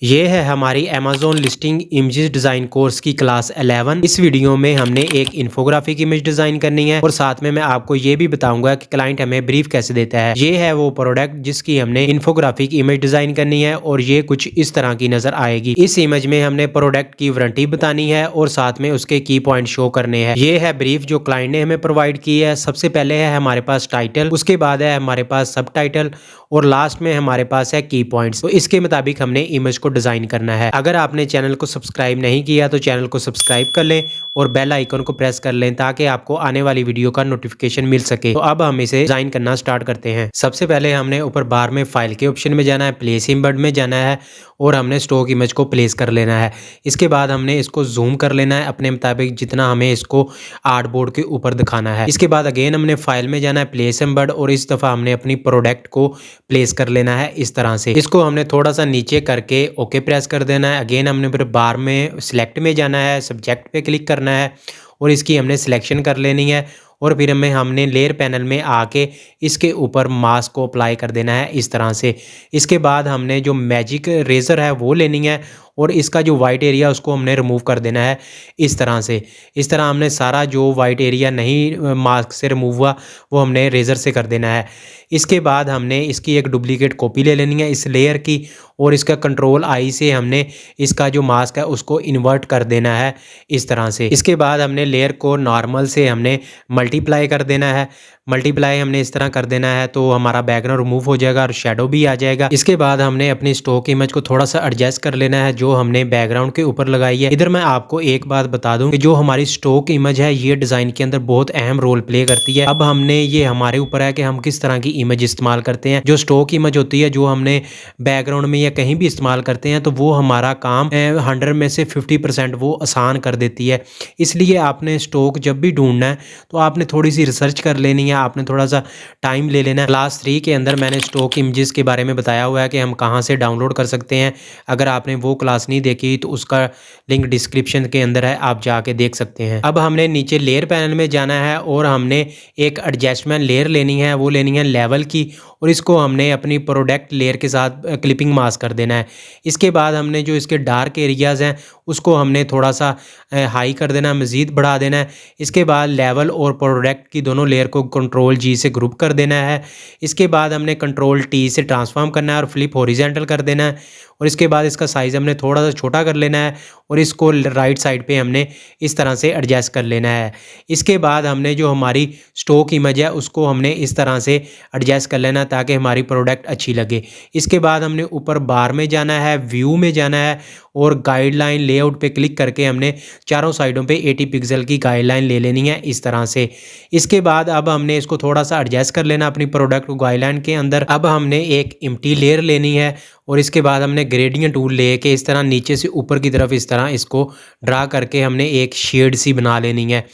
ये है हमारी Amazon listing images design course की क्लास 11। इस वीडियो में हमने एक इन्फोग्राफिक इमेज डिज़ाइन करनी है और साथ में मैं आपको ये भी बताऊंगा कि क्लाइंट हमें ब्रीफ कैसे देता है। ये है वो प्रोडक्ट जिसकी हमने इन्फोग्राफिक इमेज डिज़ाइन करनी है और ये कुछ इस तरह की नज़र आएगी। इस इमेज में हमने प्रोडक्ट की वारंटी बतानी है और साथ में उसके की पॉइंट शो करने हैं। ये है ब्रीफ जो क्लाइंट ने हमें प्रोवाइड की है। सबसे पहले है हमारे पास टाइटल, उसके बाद है हमारे पास सब टाइटल और लास्ट में हमारे पास है की पॉइंट्स। तो इसके मुताबिक हमने इमेज को डिजाइन करना है। अगर आपने चैनल को सब्सक्राइब नहीं किया तो चैनल को सब्सक्राइब कर लें और बेल आइकन को प्रेस कर लें ताकि आपको आने वाली वीडियो का नोटिफिकेशन मिल सके। तो अब हम इसे डिजाइन करना स्टार्ट करते हैं। सबसे पहले हमने ऊपर बार में फाइल के ऑप्शन में जाना है, प्लेस इमेज में जाना है और हमने स्टॉक इमेज को प्लेस कर लेना है। इसके बाद हमने इसको जूम कर लेना है अपने मुताबिक जितना हमें इसको आर्टबोर्ड के ऊपर दिखाना है। इसके बाद अगेन हमने फाइल में जाना है, प्लेस एम्बेड, और इस दफा हमने अपनी प्रोडक्ट को प्लेस कर लेना है इस तरह से। इसको हमने थोड़ा सा नीचे करके ओके प्रेस कर देना है। अगेन हमने फिर बार में सिलेक्ट में जाना है, सब्जेक्ट पे क्लिक करना है और इसकी हमने सिलेक्शन कर लेनी है और फिर हमने लेयर पैनल में आके इसके ऊपर मास्क को अप्लाई कर देना है इस तरह से। इसके बाद हमने जो मैजिक रेज़र है वो लेनी है और इसका जो वाइट एरिया उसको हमने रिमूव कर देना है इस तरह से। इस तरह हमने सारा जो वाइट एरिया नहीं मास्क से रिमूव हुआ वो हमने रेज़र से कर देना है। इसके बाद हमने इसकी एक डुप्लीकेट कॉपी ले लेनी है इस लेयर की और इसका कंट्रोल आई से हमने इसका जो मास्क है उसको इन्वर्ट कर देना है इस तरह से। इसके बाद हमने लेयर को नॉर्मल से हमने मल्टीप्लाई कर देना है। मल्टीप्लाई हमने इस तरह कर देना है तो हमारा बैकग्राउंड रिमूव हो जाएगा और शेडो भी आ जाएगा। इसके बाद हमने अपनी स्टॉक इमेज को थोड़ा सा एडजस्ट कर लेना है जो हमने बैकग्राउंड के ऊपर लगाई है। इधर मैं आपको एक बात बता दूं कि जो हमारी स्टॉक इमेज है ये डिज़ाइन के अंदर बहुत अहम रोल प्ले करती है। अब हमने ये हमारे ऊपर है कि हम किस तरह की इमेज इस्तेमाल करते हैं। जो स्टॉक इमेज होती है जो हमने बैकग्राउंड में या कहीं भी इस्तेमाल करते हैं तो वो हमारा काम 100 में से 50% वो आसान कर देती है। इसलिए आपने स्टॉक जब भी ढूंढना है तो आपने थोड़ी सी रिसर्च कर लेनी है, आपने थोड़ा सा टाइम ले लेना है। क्लास 3 के अंदर मैंने स्टॉक इमेजेस के बारे में बताया हुआ है कि हम कहाँ से डाउनलोड कर सकते हैं। अगर आपने वो क्लास नहीं देखी तो उसका लिंक डिस्क्रिप्शन के अंदर है, आप जाके देख सकते हैं। अब हमने नीचे लेयर पैनल में जाना है और हमने एक एडजस्टमेंट लेयर लेनी है, वो लेनी है लेवल की और इसको हमने अपनी प्रोडक्ट लेयर के साथ क्लिपिंग मास्क कर देना है। इसके बाद हमने जो इसके डार्क एरियाज़ हैं उसको हमने थोड़ा सा हाई कर देना है, मज़ीद बढ़ा देना है। इसके बाद लेवल और प्रोडक्ट की दोनों लेयर को कंट्रोल जी से ग्रुप कर देना है। इसके बाद हमने कंट्रोल टी से ट्रांसफॉर्म करना है और फ्लिप हॉरिजॉन्टल कर देना है और इसके बाद इसका साइज़ हमने थोड़ा सा छोटा कर लेना है और इसको राइट साइड पे हमने इस तरह से एडजस्ट कर लेना है। इसके बाद हमने जो हमारी स्टॉक इमेज है उसको हमने इस तरह से एडजस्ट कर लेना ताकि हमारी प्रोडक्ट अच्छी लगे। इसके बाद हमने ऊपर बार में जाना है, व्यू में जाना है और गाइडलाइन लेआउट पे क्लिक करके हमने चारों साइडों पे 80 पिक्सल की गाइडलाइन ले लेनी है इस तरह से। इसके बाद अब हमने इसको थोड़ा सा एडजस्ट कर लेना अपनी प्रोडक्ट को गाइडलाइन के अंदर। अब हमने एक एम्प्टी लेयर लेनी है और इसके बाद हमने ग्रेडियंट टूल लेके इस तरह नीचे से ऊपर की तरफ इस तरह इसको ड्रा करके हमने एक शेड सी बना लेनी है।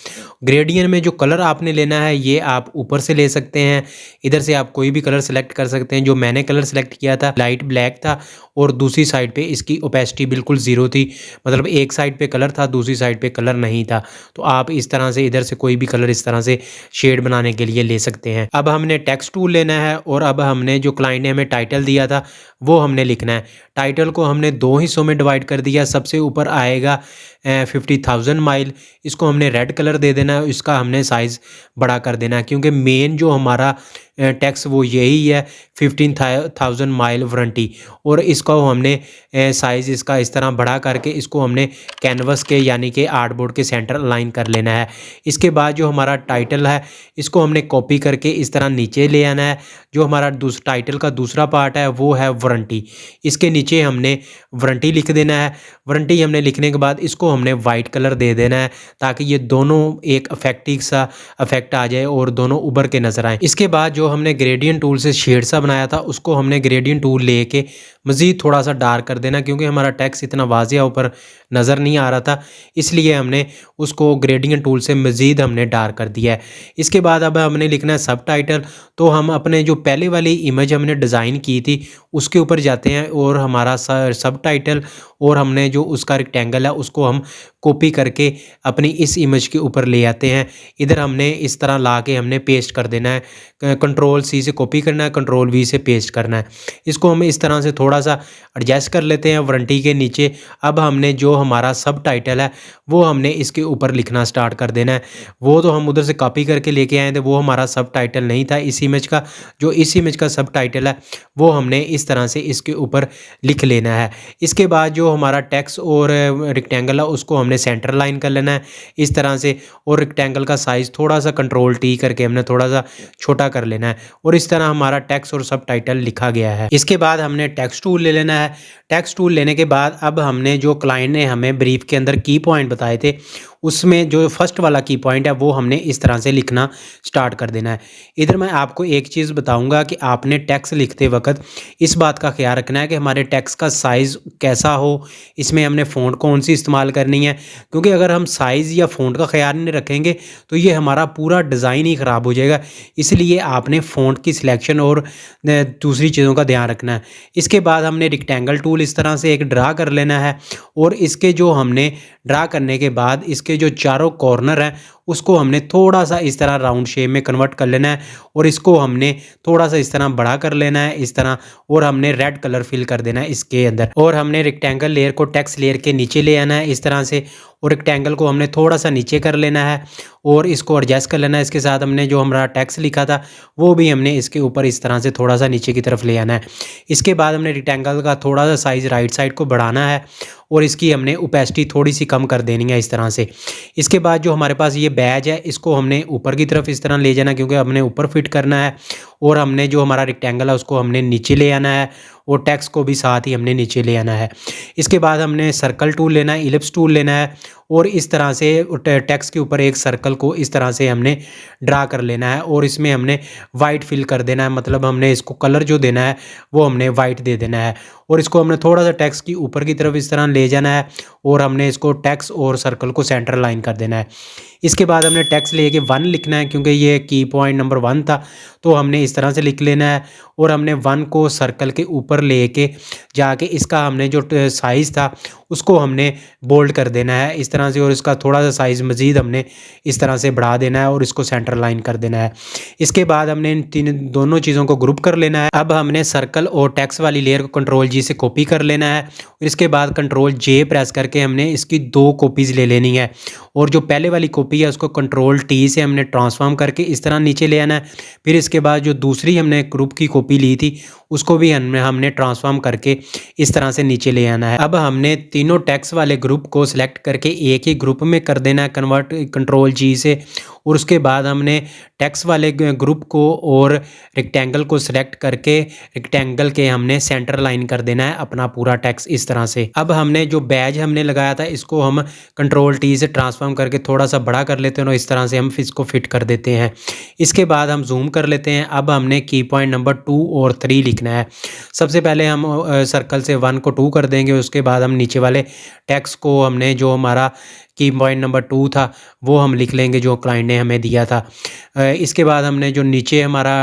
ग्रेडियंट में जो कलर आपने लेना है ये आप ऊपर से ले सकते हैं, इधर से आप कोई भी कलर सेलेक्ट कर सकते हैं। जो मैंने कलर सेलेक्ट किया था लाइट ब्लैक था और दूसरी साइड पे इसकी ओपेसिटी बिल्कुल ज़ीरो थी, मतलब एक साइड पे कलर था दूसरी साइड पे कलर नहीं था। तो आप इस तरह से इधर से कोई भी कलर इस तरह से शेड बनाने के लिए ले सकते हैं। अब हमने टेक्स्ट टूल लेना है और अब हमने जो क्लाइंट ने हमें टाइटल दिया था वो हमने लिखना है। टाइटल को हमने 2 हिस्सों में डिवाइड कर दिया। सबसे ऊपर आएगा 50,000 माइल, इसको हमने रेड कलर दे देना है, इसका हमने साइज़ बड़ा कर देना है क्योंकि मेन जो हमारा टैक्स वो यही है 15,000 माइल वारंटी। और इसको हमने साइज़ इसका इस तरह बड़ा करके इसको हमने कैनवस के यानी कि आर्टबोर्ड के सेंटर अलाइन कर लेना है। इसके बाद जो हमारा टाइटल है इसको हमने कॉपी करके इस तरह नीचे ले आना है। जो हमारा टाइटल का दूसरा पार्ट है वो है वारंटी, इसके नीचे हमने वारंटी लिख देना है। वारंटी हमने लिखने के बाद इसको हमने वाइट कलर दे देना है ताकि ये दोनों एक इफेक्टिव सा इफेक्ट आ जाए और दोनों उभर के नजर आए। इसके बाद जो हमने ग्रेडियंट टूल से शेड सा बनाया था उसको हमने ग्रेडियंट टूल लेके मज़ीद थोड़ा सा डार्क कर देना क्योंकि हमारा टेक्स्ट इतना वाज़िया ऊपर नज़र नहीं आ रहा था, इसलिए हमने उसको ग्रेडियंट टूल से मज़ीद हमने डार्क कर दिया है। इसके बाद अब हमने लिखना है सब टाइटल। तो हम अपने जो पहले वाली इमेज हमने डिज़ाइन की थी उसके ऊपर जाते हैं और हमारा सब टाइटल और हमने जो उसका रेक्टेंगल है उसको हम कॉपी करके अपनी इस इमेज के ऊपर ले आते हैं। इधर हमने इस तरह ला के हमने पेस्ट कर देना है। कंट्रोल सी से कॉपी करना है, कंट्रोल वी से पेस्ट करना है। इसको हम इस तरह से थोड़ा सा एडजस्ट कर लेते हैं वारंटी के नीचे। अब हमने जो हमारा सब टाइटल है वो हमने इसके ऊपर लिखना स्टार्ट कर देना है। वो तो हम उधर से कॉपी करके लेके आए थे, वो हमारा सब टाइटल नहीं था इस इमेज का। जो इस इमेज का सब टाइटल है वो हमने इस तरह से इसके ऊपर लिख लेना है। इसके बाद जो हमारा टेक्स्ट और रेक्टेंगल है उसको हमने सेंटर लाइन कर लेना है इस तरह से, और रेक्टेंगल का साइज़ थोड़ा सा कंट्रोल टी करके हमने थोड़ा सा छोटा कर लेना है, और इस तरह हमारा टेक्स्ट और सब टाइटल लिखा गया है। इसके बाद हमने टेक्स्ट टूल ले लेना है। टेक्स्ट टूल लेने के बाद अब हमने जो क्लाइंट ने हमें ब्रीफ के अंदर की पॉइंट बताए थे उसमें जो फर्स्ट वाला की पॉइंट है वो हमने इस तरह से लिखना स्टार्ट कर देना है। इधर मैं आपको एक चीज़ बताऊंगा कि आपने टेक्स्ट लिखते वक्त इस बात का ख्याल रखना है कि हमारे टेक्स्ट का साइज़ कैसा हो, इसमें हमने फ़ॉन्ट कौन सी इस्तेमाल करनी है, क्योंकि अगर हम साइज़ या फ़ॉन्ट का ख्याल नहीं रखेंगे तो ये हमारा पूरा डिज़ाइन ही ख़राब हो जाएगा। इसलिए आपने फ़ॉन्ट की सिलेक्शन और दूसरी चीज़ों का ध्यान रखना है। इसके बाद हमने रेक्टेंगल टूल इस तरह से एक ड्रा कर लेना है, और इसके जो हमने ड्रा करने के बाद इसके जो चारों कॉर्नर हैं उसको हमने थोड़ा सा इस तरह राउंड शेप में कन्वर्ट कर लेना है, और इसको हमने थोड़ा सा इस तरह बड़ा कर लेना है इस तरह, और हमने रेड कलर फिल कर देना है इसके अंदर। और हमने रेक्टेंगल लेयर को टेक्स्ट लेयर के नीचे ले आना है इस तरह से, और रेक्टेंगल को हमने थोड़ा सा नीचे कर लेना है और इसको एडजस्ट कर लेना है। इसके साथ हमने जो हमारा टेक्स्ट लिखा था वो भी हमने इसके ऊपर इस तरह से थोड़ा सा नीचे की तरफ ले आना है। इसके बाद हमने रेक्टेंगल का थोड़ा सा साइज़ राइट साइड को बढ़ाना है, और इसकी हमने ओपेसिटी थोड़ी सी कम कर देनी है इस तरह से। इसके बाद जो हमारे पास ये बैज है इसको हमने ऊपर की तरफ इस तरह ले जाना, क्योंकि हमने ऊपर फिट करना है, और हमने जो हमारा रेक्टेंगल है उसको हमने नीचे ले आना है, और टेक्स्ट को भी साथ ही हमने नीचे ले आना है। इसके बाद हमने सर्कल टूल लेना है, इलिप्स टूल लेना है, और इस तरह से टेक्स्ट के ऊपर एक सर्कल को इस तरह से हमने ड्रा कर लेना है, और इसमें हमने वाइट फिल कर देना है, मतलब हमने इसको कलर जो देना है वो हमने वाइट दे देना है, और इसको हमने थोड़ा सा टेक्स्ट की ऊपर की तरफ इस तरह ले जाना है, और हमने इसको टेक्स्ट और सर्कल को सेंटर लाइन कर देना है। इसके बाद हमने टेक्स्ट लेके 1 लिखना है, क्योंकि ये की पॉइंट नंबर 1 था तो हमने इस तरह से लिख लेना है, और हमने 1 को सर्कल के ऊपर लेके जाके इसका हमने जो साइज़ था उसको हमने बोल्ड कर देना है इस तरह से, और इसका थोड़ा सा साइज़ मज़ीद हमने इस तरह से बढ़ा देना है और इसको सेंटर लाइन कर देना है। इसके बाद हमने इन दोनों चीज़ों को ग्रुप कर लेना है। अब हमने सर्कल और टेक्स्ट वाली लेयर को कंट्रोल जी से कॉपी कर लेना है, और इसके बाद कंट्रोल जे प्रेस करके हमने इसकी 2 कॉपीज़ ले लेनी है, और जो पहले वाली कॉपी है उसको कंट्रोल टी से हमने ट्रांसफॉर्म करके इस तरह नीचे ले आना है। फिर इसके बाद जो दूसरी हमने ग्रुप की कॉपी ली थी उसको भी हमने ट्रांसफॉर्म करके इस तरह से नीचे ले आना है। अब हमने तीनों टेक्स्ट वाले ग्रुप को सिलेक्ट करके एक ही ग्रुप में कर देना है कन्वर्ट कंट्रोल जी से, और उसके बाद हमने टेक्स्ट वाले ग्रुप को और रेक्टेंगल को सिलेक्ट करके रेक्टेंगल के हमने सेंटर लाइन कर देना है अपना पूरा टेक्स्ट इस तरह से। अब हमने जो बैज हमने लगाया था इसको हम कंट्रोल टी से ट्रांसफॉर्म करके थोड़ा सा बड़ा कर लेते हैं, और इस तरह से हम इसको फिट कर देते हैं। इसके बाद हम जूम कर लेते हैं। अब हमने की पॉइंट नंबर 2 और 3 लिखना है। सबसे पहले हम सर्कल से 1 को 2 कर देंगे, उसके बाद हम नीचे वाले टेक्स्ट को हमने जो हमारा की पॉइंट नंबर 2 था वो हम लिख लेंगे जो क्लाइंट ने हमें दिया था। इसके बाद हमने जो नीचे हमारा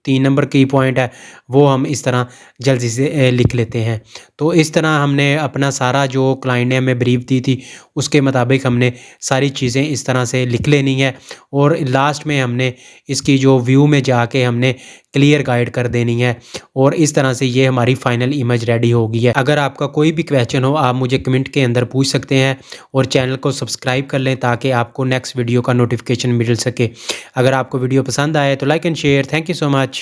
3 नंबर की पॉइंट है वो हम इस तरह जल्दी से लिख लेते हैं। तो इस तरह हमने अपना सारा जो क्लाइंट ने हमें ब्रीफ दी थी उसके मुताबिक हमने सारी चीज़ें इस तरह से लिख लेनी है, और लास्ट में हमने इसकी जो व्यू में जाके हमने क्लियर गाइड कर देनी है, और इस तरह से ये हमारी फाइनल इमेज रेडी हो गई है। अगर आपका कोई भी क्वेश्चन हो आप मुझे कमेंट के अंदर पूछ सकते हैं, और चैनल को सब्सक्राइब कर लें ताकि आपको नेक्स्ट वीडियो का नोटिफिकेशन मिल सके। अगर आपको वीडियो पसंद आए तो like and share. Thank you so much.